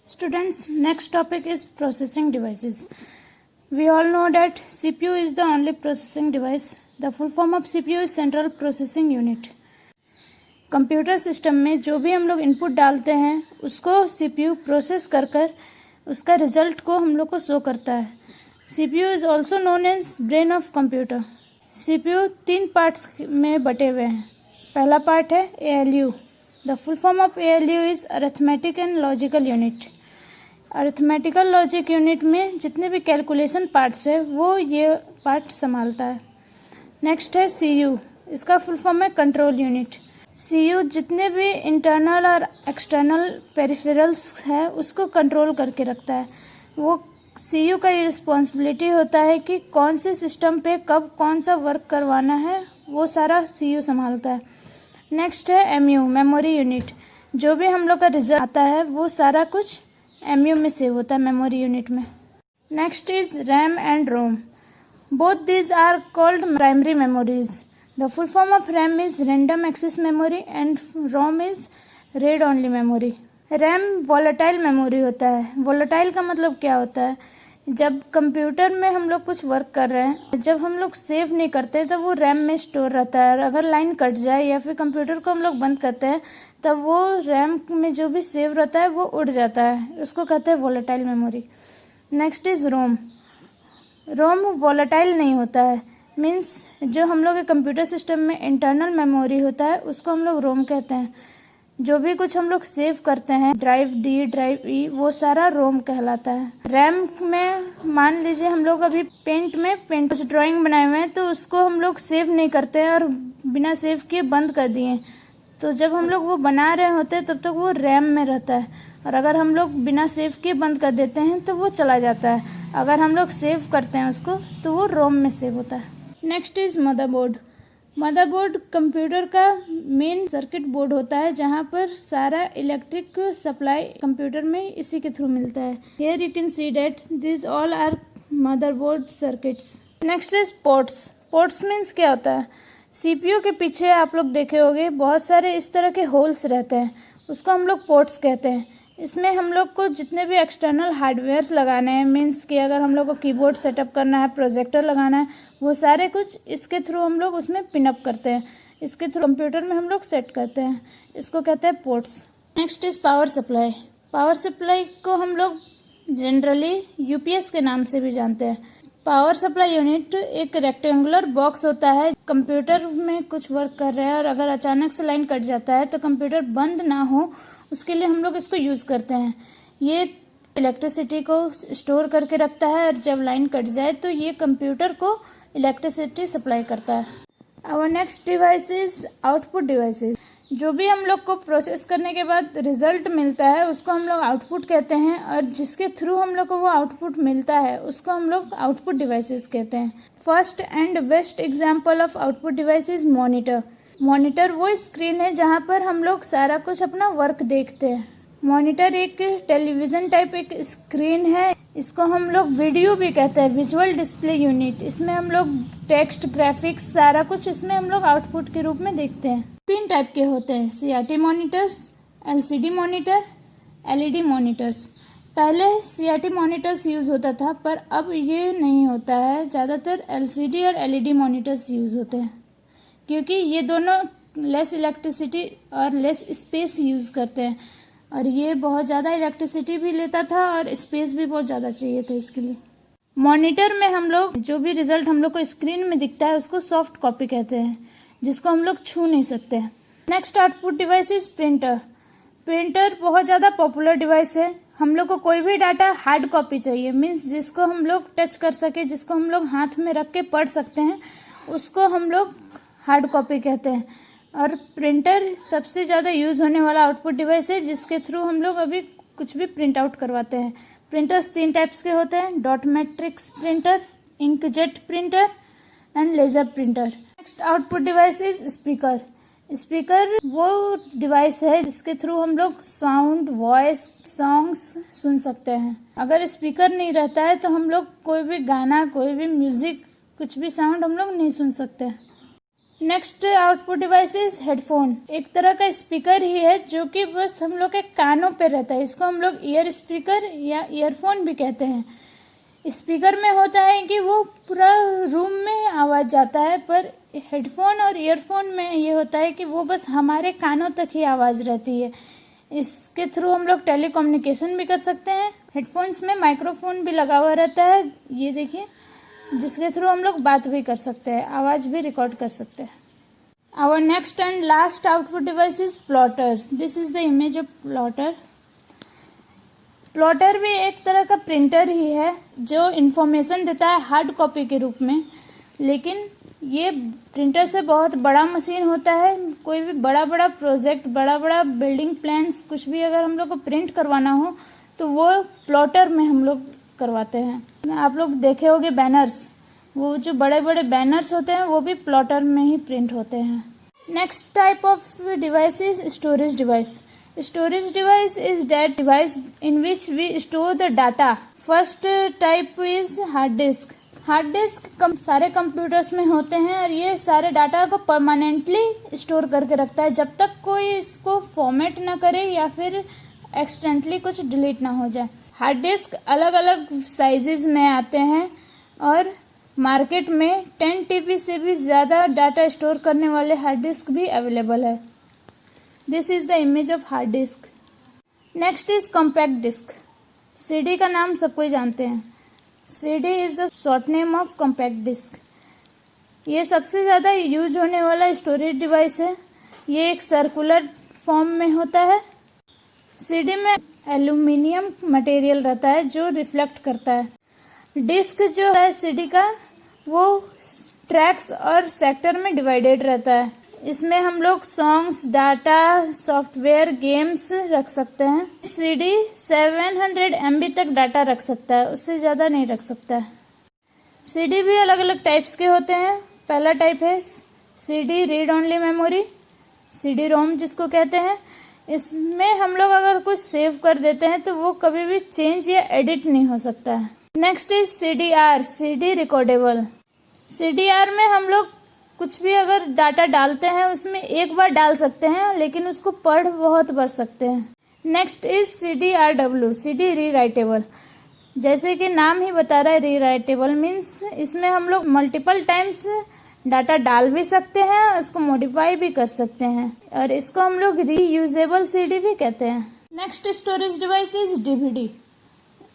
Students, next topic is processing devices. We all know that CPU is the only processing device. The full form of CPU is Central Processing Unit. Computer system में जो भी हम लोग input डालते हैं उसको CPU process कर कर उसका रिजल्ट को हम लोग को शो करता है. CPU is also known as brain of computer. CPU 3 parts में बटे हुए हैं. पहला पार्ट है ALU. The full form of ALU is arithmetic and logical unit. Arithmetical logic unit में जितने भी कैलकुलेशन पार्ट्स है वो ये पार्ट संभालता है. नेक्स्ट है CU. इसका फुल फॉर्म है कंट्रोल यूनिट. CU जितने भी इंटरनल और एक्सटर्नल पेरिफेरल्स है उसको कंट्रोल करके रखता है. वो CU का ये रिस्पॉन्सिबिलिटी होता है कि कौन से सिस्टम पे कब कौन सा वर्क करवाना है वो सारा CU संभालता है. नेक्स्ट है MU मेमोरी यूनिट. जो भी हम लोग का रिजल्ट आता है वो सारा कुछ MU में सेव होता है मेमोरी यूनिट में. Next is RAM and ROM. Both these are called primary memories. The full form of RAM is random access memory and ROM is read only memory. RAM volatile memory होता है. Volatile का मतलब क्या होता है? जब computer में हम लोग कुछ वर्क कर रहे हैं, जब हम लोग सेव नहीं करते तब वो RAM में स्टोर रहता है. और अगर लाइन कट जाए या फिर कंप्यूटर को हम लोग बंद करते हैं तब वो RAM में जो भी सेव रहता है वो उड़ जाता है. उसको कहते हैं volatile memory. Next is ROM. ROM volatile नहीं होता है. मीन्स जो हम लोग के कंप्यूटर सिस्टम में इंटरनल मेमोरी होता है उसको हम लोग ROM कहते हैं. जो भी कुछ हम लोग सेव करते हैं ड्राइव D ड्राइव E वो सारा ROM कहलाता है. RAM में मान लीजिए हम लोग अभी पेंट कुछ ड्राइंग बनाए हुए हैं तो उसको हम लोग सेव नहीं करते हैं और बिना सेव किए बंद कर दिए. तो जब हम लोग वो बना रहे होते हैं तब तक वो RAM में रहता है. और अगर हम लोग बिना सेव किए बंद कर देते हैं तो वो चला जाता है. अगर हम लोग सेव करते हैं उसको तो वो ROM में सेव होता है. Next is motherboard. Motherboard computer का मेन सर्किट बोर्ड होता है जहाँ पर सारा इलेक्ट्रिक सप्लाई कंप्यूटर में इसी के थ्रू मिलता है. Here you can see that this all are motherboard circuits. Next is ports. Ports means क्या होता है? CPU के पीछे आप लोग देखे होंगे बहुत सारे इस तरह के होल्स रहते हैं. उसको हम लोग पोर्ट्स कहते हैं. इसमें हम लोग को जितने भी एक्सटर्नल हार्डवेयर्स लगाने हैं, मीन्स कि अगर हम लोग को कीबोर्ड सेटअप करना है, प्रोजेक्टर लगाना है, वो सारे कुछ इसके थ्रू हम लोग उसमें पिनअप करते हैं. इसके थ्रू कंप्यूटर में हम लोग सेट करते हैं. इसको कहते हैं ports. Next is power supply. Power supply को हम लोग जनरली UPS के नाम से भी जानते हैं. पावर सप्लाई यूनिट एक रेक्टेंगुलर बॉक्स होता है. कंप्यूटर में कुछ वर्क कर रहे हैं और अगर अचानक से लाइन कट जाता है तो कंप्यूटर बंद ना हो उसके लिए हम लोग इसको यूज़ करते हैं. ये इलेक्ट्रिसिटी को स्टोर करके रखता है और जब लाइन कट जाए तो ये कंप्यूटर को इलेक्ट्रिसिटी सप्लाई करता है. Our next device is output devices. जो भी हम लोग को प्रोसेस करने के बाद रिजल्ट मिलता है उसको हम लोग आउटपुट कहते हैं और जिसके थ्रू हम लोग को वो आउटपुट मिलता है उसको हम लोग आउटपुट डिवाइसेस कहते हैं. First and best example of output device is monitor. Monitor वो स्क्रीन है जहाँ पर हम लोग सारा कुछ अपना वर्क देखते हैं. मॉनिटर एक टेलीविजन टाइप एक स्क्रीन है. इसको हम लोग वीडियो भी कहते हैं, विजुअल डिस्प्ले यूनिट. इसमें हम लोग टेक्स्ट, ग्राफिक्स सारा कुछ इसमें हम लोग आउटपुट के रूप में देखते हैं. 3 टाइप के होते हैं, CRT monitors, LCD monitor, LED monitors. पहले CRT मॉनिटर्स यूज होता था पर अब ये नहीं होता है. ज़्यादातर LCD और LED मॉनिटर्स यूज होते हैं क्योंकि ये दोनों लेस इलेक्ट्रिसिटी और लेस स्पेस यूज करते हैं और ये बहुत ज़्यादा इलेक्ट्रिसिटी भी लेता था और स्पेस भी बहुत ज़्यादा चाहिए था इसके लिए. मॉनिटर में हम लोग जो भी रिजल्ट हम लोग को स्क्रीन में दिखता है उसको सॉफ्ट कॉपी कहते हैं जिसको हम लोग छू नहीं सकते. Next output device is printer. Printer बहुत ज़्यादा पॉपुलर डिवाइस है. हम लोग को कोई भी डाटा हार्ड कॉपी चाहिए, मीन्स जिसको हम लोग टच कर सके, जिसको हम लोग हाथ में रख के पढ़ सकते हैं, उसको हम लोग हार्ड कॉपी कहते हैं. और प्रिंटर सबसे ज़्यादा यूज होने वाला आउटपुट डिवाइस है जिसके थ्रू हम लोग अभी कुछ भी प्रिंट आउट करवाते हैं. प्रिंटर्स 3 टाइप्स के होते हैं, dot matrix printer, inkjet printer and laser printer. Next output device is speaker. Speaker वो डिवाइस है जिसके थ्रू हम लोग साउंड, वॉइस, सॉन्ग्स सुन सकते हैं. अगर स्पीकर नहीं रहता है तो हम लोग कोई भी गाना, कोई भी म्यूजिक, कुछ भी साउंड हम लोग नहीं सुन सकते. Next output device is headphone. एक तरह का स्पीकर ही है जो कि बस हम लोग के कानों पे रहता है। इसको हम लोग ईयर स्पीकर या ईयरफोन भी कहते हैं। स्पीकर में होता है कि वो पूरा रूम में आवाज़ जाता है, पर हेडफोन और ईयरफोन में ये होता है कि वो बस हमारे कानों तक ही आवाज़ रहती है। इसके थ्रू हम लोग टेलीकम्युनिकेशन भी कर सकते हैं। हेडफोन्स में माइक्रोफोन भी लगा हुआ रहता है, ये देखिए, जिसके थ्रू हम लोग बात भी कर सकते हैं, आवाज़ भी रिकॉर्ड कर सकते हैं। Our next and last output device is plotter. This is the image of plotter. Plotter भी एक तरह का प्रिंटर ही है जो इंफॉर्मेशन देता है हार्ड कॉपी के रूप में, लेकिन ये प्रिंटर से बहुत बड़ा मशीन होता है। कोई भी बड़ा बड़ा प्रोजेक्ट, बड़ा बड़ा बिल्डिंग प्लान्स, कुछ भी अगर हम लोग को प्रिंट करवाना हो तो वो प्लॉटर में हम लोग करवाते हैं। आप लोग देखे होंगे बैनर्स, वो जो बड़े बड़े बैनर्स होते हैं वो भी प्लॉटर में ही प्रिंट होते हैं। Next type of device is storage device. Storage device is that device in which we store the data. First type is hard disk. Hard disk सारे कंप्यूटर्स में होते हैं और ये सारे डाटा को परमानेंटली स्टोर करके रखता है जब तक कोई इसको फॉर्मेट ना करे या फिर एक्सीडेंटली कुछ डिलीट ना हो जाए। हार्ड डिस्क अलग अलग साइजेस में आते हैं और मार्केट में 10 TB से भी ज़्यादा डाटा स्टोर करने वाले हार्ड डिस्क भी अवेलेबल है। This is the image of hard disk. Next is compact disc. CD का नाम सब कोई जानते हैं। CD is the short name of compact disc. ये सबसे ज़्यादा यूज होने वाला स्टोरेज डिवाइस है। ये एक सर्कुलर फॉर्म में होता है। CD में एल्यूमिनियम मटेरियल रहता है जो रिफ्लेक्ट करता है। डिस्क जो है CD का वो ट्रैक्स और सेक्टर में डिवाइडेड रहता है। इसमें हम लोग सॉन्ग्स, डाटा, सॉफ्टवेयर, गेम्स रख सकते हैं। CD 700 MB तक डाटा रख सकता है, उससे ज़्यादा नहीं रख सकता है। CD भी अलग अलग टाइप्स के होते हैं। पहला टाइप है CD read only memory, CD-ROM जिसको कहते हैं। इसमें हम लोग अगर कुछ सेव कर देते हैं तो वो कभी भी चेंज या एडिट नहीं हो सकता है। Next is CDR, CD recordable. CDR में हम लोग कुछ भी अगर डाटा डालते हैं उसमें एक बार डाल सकते हैं, लेकिन उसको पढ़ बहुत बार सकते हैं। Next is CDRW, CD rewritable. जैसे कि नाम ही बता रहा है, रीराइटेबल मीन्स इसमें हम लोग मल्टीपल टाइम्स डाटा डाल भी सकते हैं और उसको मॉडिफाई भी कर सकते हैं, और इसको हम लोग रीयूजेबल CD भी कहते हैं। Next storage device is DVD,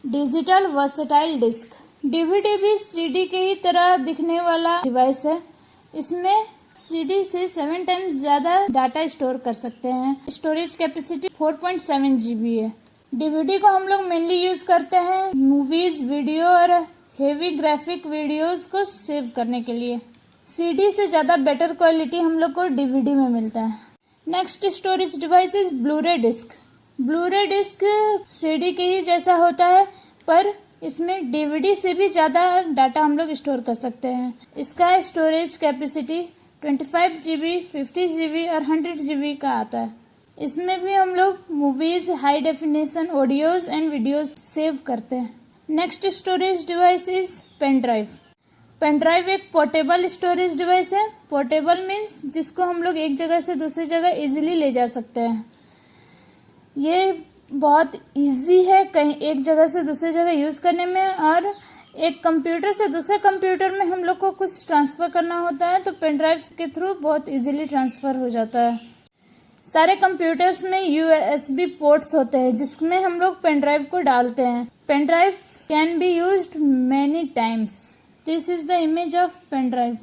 digital versatile disc. DVD भी CD के ही तरह दिखने वाला डिवाइस है। इसमें CD से 7 टाइम्स ज़्यादा डाटा स्टोर कर सकते हैं। स्टोरेज कैपेसिटी 4.7 GB है। DVD को हम लोग मेनली यूज़ करते हैं मूवीज़, वीडियो और हेवी ग्राफिक वीडियोस को सेव करने के लिए। CD से ज़्यादा बेटर क्वालिटी हम लोग को DVD में मिलता है। Next storage device is Blu-ray disc. Blu-ray disc CD के ही जैसा होता है, पर इसमें DVD से भी ज़्यादा डाटा हम लोग स्टोर कर सकते हैं। इसका स्टोरेज कैपेसिटी 25 GB, 50 GB और 100 GB का आता है। इसमें भी हम लोग movies, high definition audios and videos save करते हैं। Next storage device is pen drive. Pen drive एक पोर्टेबल स्टोरेज डिवाइस है। पोर्टेबल मीन्स जिसको हम लोग एक जगह से दूसरी जगह इजीली ले जा सकते हैं। ये बहुत इजी है कहीं एक जगह से दूसरी जगह यूज़ करने में, और एक कंप्यूटर से दूसरे कंप्यूटर में हम लोग को कुछ ट्रांसफ़र करना होता है तो पेन ड्राइव के थ्रू बहुत इजीली ट्रांसफ़र हो जाता है। सारे कंप्यूटर्स में USB पोर्ट्स होते हैं जिसमें हम लोग पेन ड्राइव को डालते हैं। Pen drive can be used many times. This is the image of pen drive.